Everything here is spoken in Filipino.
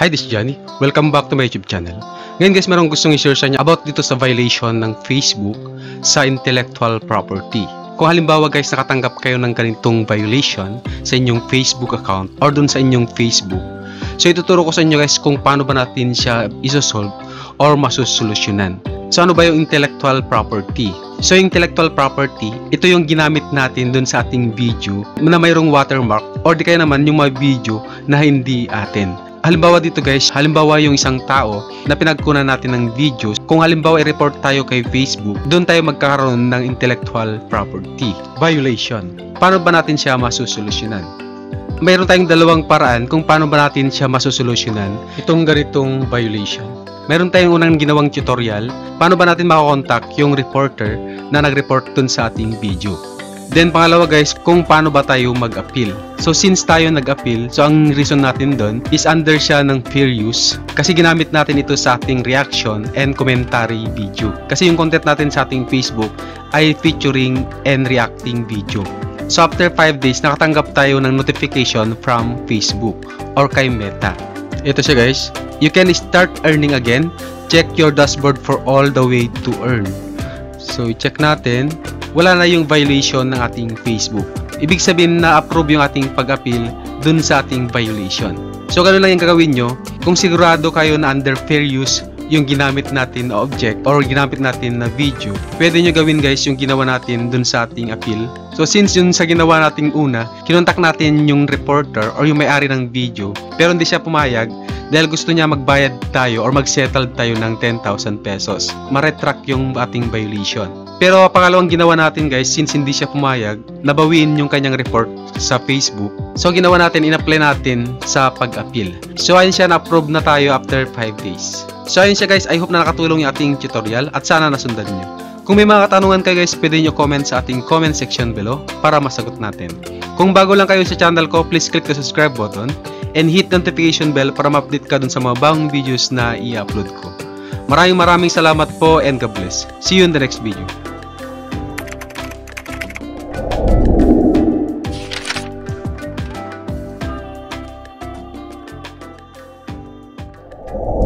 Hi, this is Johnny. Welcome back to my YouTube channel. Ngayon guys, merong gustong i-share sa inyo about dito sa violation ng Facebook sa intellectual property. Kung halimbawa guys, nakatanggap kayo ng ganitong violation sa inyong Facebook account or dun sa inyong Facebook. So ituturo ko sa inyo guys kung paano ba natin siya isosolve or masusolusyonan. So ano ba yung intellectual property? So yung intellectual property, ito yung ginamit natin dun sa ating video na mayroong watermark or di kaya naman yung mga video na hindi atin. Halimbawa dito guys, halimbawa yung isang tao na pinagkunan natin ng videos, kung halimbawa i-report tayo kay Facebook, doon tayo magkakaroon ng intellectual property violation. Paano ba natin siya masusolusyonan? Mayroon tayong dalawang paraan kung paano ba natin siya masusolusyonan itong ganitong violation. Meron tayong unang ginawang tutorial, paano ba natin makakontakt yung reporter na nag-report dun sa ating video. Then pangalawa guys, kung paano ba tayo mag-appeal. So since tayo nag-appeal, so ang reason natin doon is under siya ng fair use kasi ginamit natin ito sa ating reaction and commentary video. Kasi yung content natin sa ating Facebook ay featuring and reacting video. So after 5 days, nakatanggap tayo ng notification from Facebook or kay Meta. Ito siya guys, you can start earning again. Check your dashboard for all the way to earn. So i-check natin. Wala na yung violation ng ating Facebook. Ibig sabihin na approve yung ating pag-appeal dun sa ating violation. So ganun lang yung gagawin nyo. Kung sigurado kayo na under fair use yung ginamit natin na object or ginamit natin na video, pwede nyo gawin guys yung ginawa natin dun sa ating appeal. So since yun sa ginawa nating una, kinontak natin yung reporter or yung may-ari ng video pero hindi siya pumayag dahil gusto niya magbayad tayo or mag-settle tayo ng 10,000 pesos. Ma-retract yung ating violation. Pero pangalawang ginawa natin guys, since hindi siya pumayag, nabawiin yung kanyang report sa Facebook. So ginawa natin, in-apply natin sa pag-appeal. So ayun siya, na-approve na tayo after 5 days. So ayun siya guys, I hope na nakatulong yung ating tutorial at sana nasundan nyo. Kung may mga katanungan kayo guys, pwede nyo comment sa ating comment section below para masagot natin. Kung bago lang kayo sa channel ko, please click the subscribe button and hit notification bell para ma-update ka dun sa mga bagong videos na i-upload ko. Maraming salamat po and God bless. See you in the next video. You